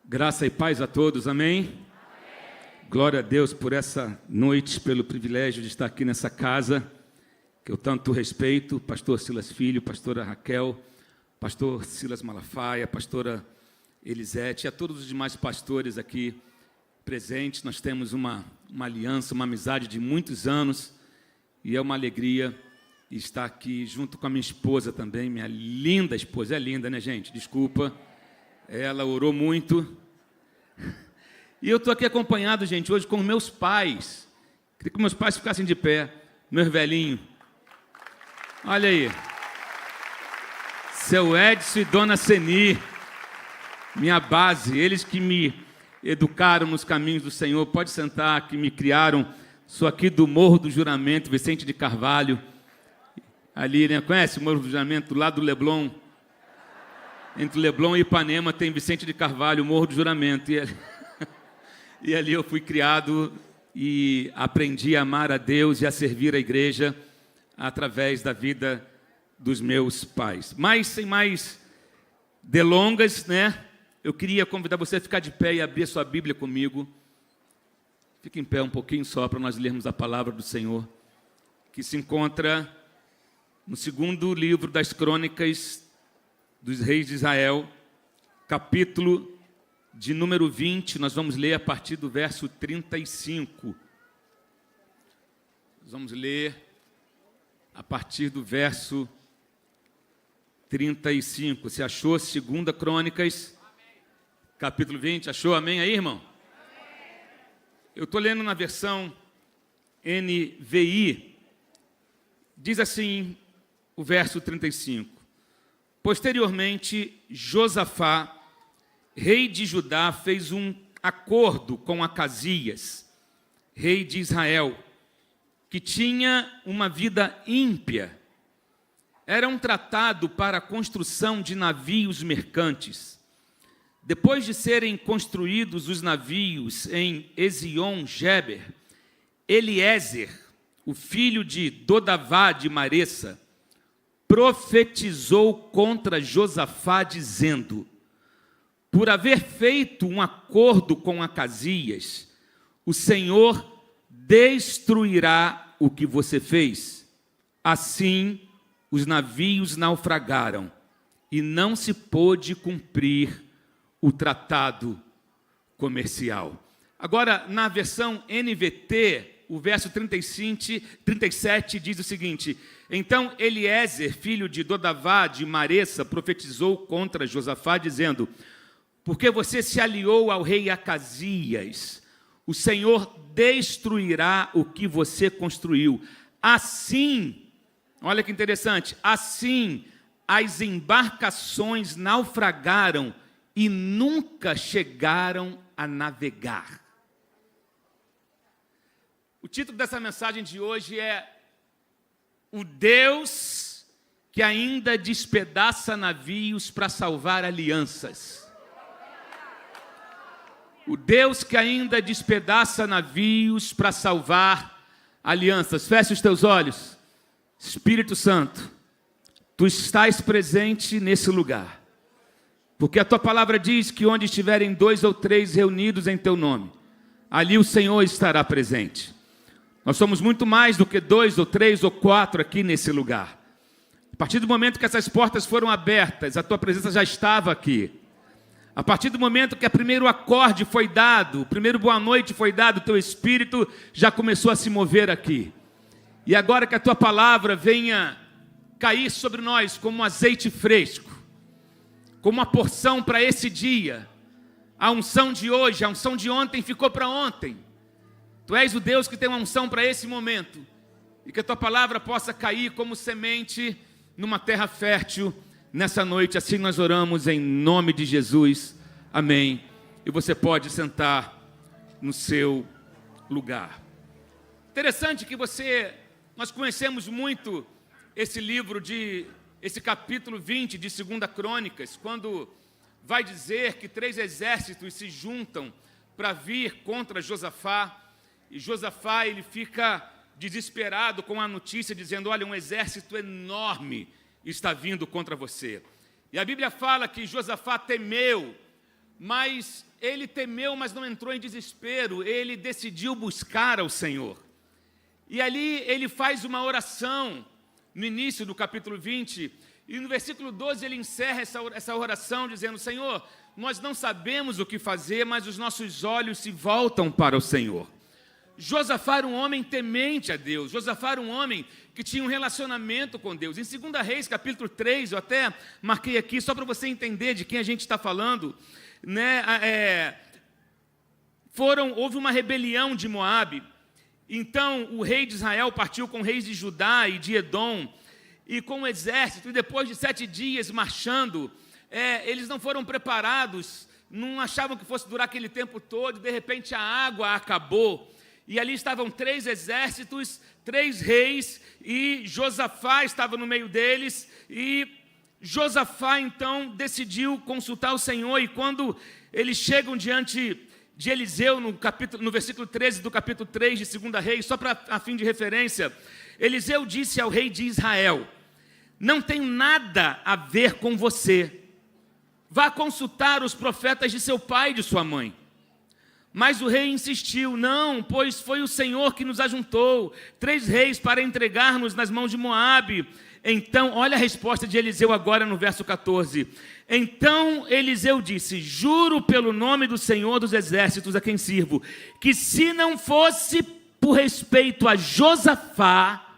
Graça e paz a todos, amém? Amém? Glória a Deus por essa noite, pelo privilégio de estar aqui nessa casa, que eu tanto respeito, pastor Silas Filho, pastora Raquel, pastor Silas Malafaia, pastora Elisete, e a todos os demais pastores aqui presentes. Nós temos uma aliança, uma amizade de muitos anos, e é uma alegria estar aqui junto com a minha esposa também, minha linda esposa. É linda, né, gente? Desculpa. Ela orou muito. E eu estou aqui acompanhado, gente, hoje com meus pais. Queria que meus pais ficassem de pé. Meus velhinhos. Olha aí. Seu Edson e Dona Seni. Minha base. Eles que me educaram nos caminhos do Senhor. Pode sentar, que me criaram. Sou aqui do Morro do Juramento, Vicente de Carvalho. Ali, né? Conhece o Morro do Juramento? Do lado do Leblon. Entre Leblon e Ipanema tem Vicente de Carvalho, o Morro do Juramento. E ali eu fui criado e aprendi a amar a Deus e a servir a igreja através da vida dos meus pais. Mas, sem mais delongas, né? Eu queria convidar você a ficar de pé e abrir a sua Bíblia comigo. Fique em pé um pouquinho só para nós lermos a palavra do Senhor, que se encontra no segundo livro das Crônicas dos Reis de Israel, capítulo de número 20, nós vamos ler a partir do verso 35. Nós vamos ler a partir do verso 35. Você achou? Segunda Crônicas, capítulo 20. Achou? Amém aí, irmão? Eu estou lendo na versão NVI. Diz assim o verso 35. Posteriormente, Josafá, rei de Judá, fez um acordo com Acasias, rei de Israel, que tinha uma vida ímpia. Era um tratado para a construção de navios mercantes. Depois de serem construídos os navios em Ezion-Geber, Eliezer, o filho de Dodavá de Maressa, profetizou contra Josafá, dizendo: por haver feito um acordo com Acasias, o Senhor destruirá o que você fez. Assim, os navios naufragaram e não se pôde cumprir o tratado comercial. Agora, na versão NVT, o verso 37 diz o seguinte: então Eliezer, filho de Dodavá de Maressa, profetizou contra Josafá, dizendo: porque você se aliou ao rei Acasias, o Senhor destruirá o que você construiu. Assim, olha que interessante, assim as embarcações naufragaram e nunca chegaram a navegar. O título dessa mensagem de hoje é o Deus que ainda despedaça navios para salvar alianças. O Deus que ainda despedaça navios para salvar alianças. Feche os teus olhos. Espírito Santo, tu estás presente nesse lugar. Porque a tua palavra diz que onde estiverem 2 ou 3 reunidos em teu nome, ali o Senhor estará presente. Nós somos muito mais do que 2 ou 3 ou 4 aqui nesse lugar. A partir do momento que essas portas foram abertas, a tua presença já estava aqui. A partir do momento que o primeiro acorde foi dado, o primeiro boa noite foi dado, o teu Espírito já começou a se mover aqui. E agora que a tua palavra venha cair sobre nós como um azeite fresco, como uma porção para esse dia. A unção de hoje, a unção de ontem ficou para ontem. Tu és o Deus que tem uma unção para esse momento. E que a tua palavra possa cair como semente numa terra fértil nessa noite. Assim nós oramos em nome de Jesus. Amém. E você pode sentar no seu lugar. Interessante que nós conhecemos muito esse livro esse capítulo 20 de 2 Crônicas, quando vai dizer que 3 exércitos se juntam para vir contra Josafá. E Josafá, ele fica desesperado com a notícia, dizendo: olha, um exército enorme está vindo contra você. E a Bíblia fala que Josafá temeu, mas ele temeu, mas não entrou em desespero, ele decidiu buscar ao Senhor. E ali ele faz uma oração, no início do capítulo 20, e no versículo 12 ele encerra essa oração dizendo: Senhor, nós não sabemos o que fazer, mas os nossos olhos se voltam para o Senhor. Josafá era um homem temente a Deus, Josafá era um homem que tinha um relacionamento com Deus. Em 2 Reis, capítulo 3, eu até marquei aqui, só para você entender de quem a gente está falando, né? Houve uma rebelião de Moabe, então o rei de Israel partiu com reis de Judá e de Edom, e com o exército, e depois de 7 dias marchando, eles não foram preparados, não achavam que fosse durar aquele tempo todo, de repente a água acabou, e ali estavam 3 exércitos, 3 reis, e Josafá estava no meio deles, e Josafá então decidiu consultar o Senhor, e quando eles chegam diante de Eliseu, no versículo 13 do capítulo 3 de 2 Reis, só a fim de referência, Eliseu disse ao rei de Israel: não tem nada a ver com você, vá consultar os profetas de seu pai e de sua mãe. Mas o rei insistiu: não, pois foi o Senhor que nos ajuntou, 3 reis para entregar-nos nas mãos de Moabe. Então, olha a resposta de Eliseu agora no verso 14. Então Eliseu disse: juro pelo nome do Senhor dos exércitos a quem sirvo, que se não fosse por respeito a Josafá,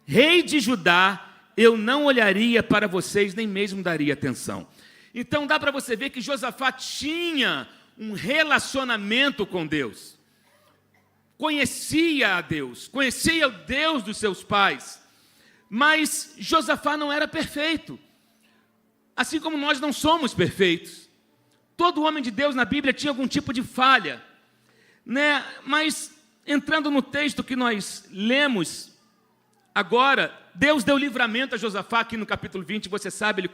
rei de Judá, eu não olharia para vocês, nem mesmo daria atenção. Então dá para você ver que Josafá tinha um relacionamento com Deus, conhecia a Deus, conhecia o Deus dos seus pais, mas Josafá não era perfeito, assim como nós não somos perfeitos. Todo homem de Deus na Bíblia tinha algum tipo de falha, né? Mas entrando no texto que nós lemos agora, Deus deu livramento a Josafá aqui no capítulo 20, você sabe,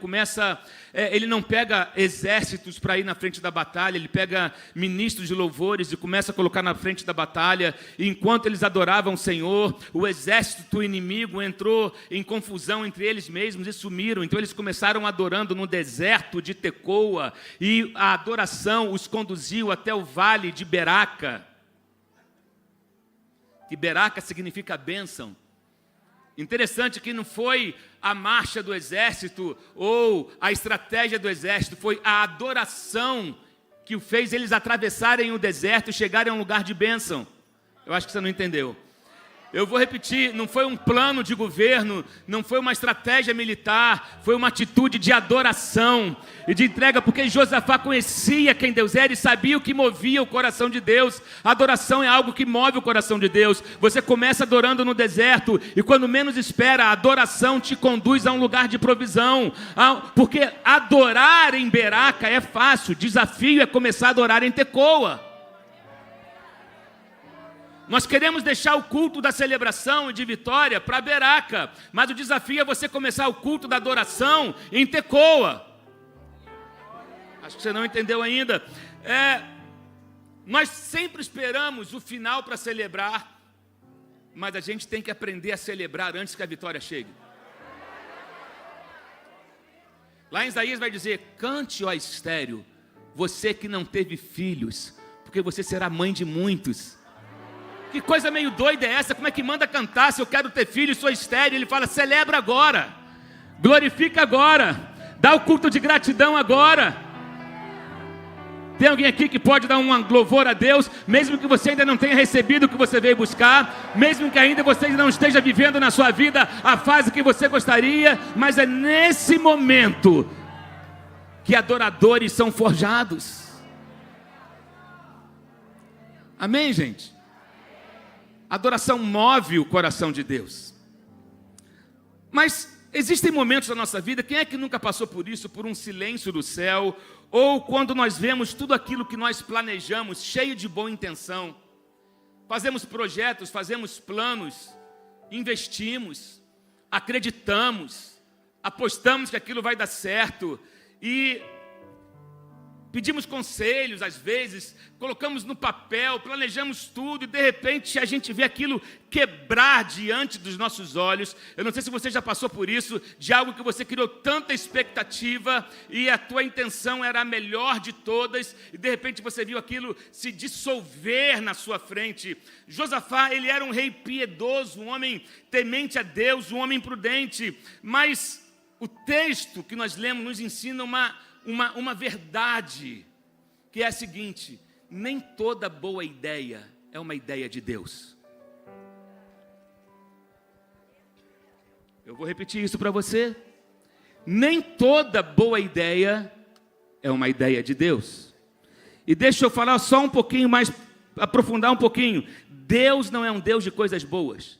ele não pega exércitos para ir na frente da batalha, ele pega ministros de louvores e começa a colocar na frente da batalha, e enquanto eles adoravam o Senhor, o exército inimigo entrou em confusão entre eles mesmos e sumiram. Então eles começaram adorando no deserto de Tecoa, e a adoração os conduziu até o vale de Beraca, que Beraca significa bênção. Interessante que não foi a marcha do exército ou a estratégia do exército, foi a adoração que fez eles atravessarem o deserto e chegarem a um lugar de bênção. Eu acho que você não entendeu. Eu vou repetir, não foi um plano de governo, não foi uma estratégia militar, foi uma atitude de adoração e de entrega, porque Josafá conhecia quem Deus era e sabia o que movia o coração de Deus. A adoração é algo que move o coração de Deus. Você começa adorando no deserto e quando menos espera, a adoração te conduz a um lugar de provisão, porque adorar em Beraca é fácil, o desafio é começar a adorar em Tecoa. Nós queremos deixar o culto da celebração e de vitória para Beraca, mas o desafio é você começar o culto da adoração em Tecoa. Acho que você não entendeu ainda. Nós sempre esperamos o final para celebrar, mas a gente tem que aprender a celebrar antes que a vitória chegue. Lá em Isaías vai dizer: cante, ó estéril, você que não teve filhos, porque você será mãe de muitos. Que coisa meio doida é essa? Como é que manda cantar se eu quero ter filho e sou estéril? Ele fala: celebra agora, glorifica agora, dá o culto de gratidão agora. Tem alguém aqui que pode dar um louvor a Deus, mesmo que você ainda não tenha recebido o que você veio buscar, mesmo que ainda você não esteja vivendo na sua vida a fase que você gostaria, mas é nesse momento que adoradores são forjados. Amém, gente? Adoração move o coração de Deus. Mas existem momentos da nossa vida, quem é que nunca passou por isso, por um silêncio do céu, ou quando nós vemos tudo aquilo que nós planejamos, cheio de boa intenção, fazemos projetos, fazemos planos, investimos, acreditamos, apostamos que aquilo vai dar certo, e pedimos conselhos às vezes, colocamos no papel, planejamos tudo e de repente a gente vê aquilo quebrar diante dos nossos olhos. Eu não sei se você já passou por isso, de algo que você criou tanta expectativa e a tua intenção era a melhor de todas e de repente você viu aquilo se dissolver na sua frente. Josafá, ele era um rei piedoso, um homem temente a Deus, um homem prudente, mas o texto que nós lemos nos ensina uma verdade, que é a seguinte: nem toda boa ideia é uma ideia de Deus. Eu vou repetir isso para você. Nem toda boa ideia é uma ideia de Deus. E deixa eu falar só um pouquinho mais, aprofundar um pouquinho. Deus não é um Deus de coisas boas.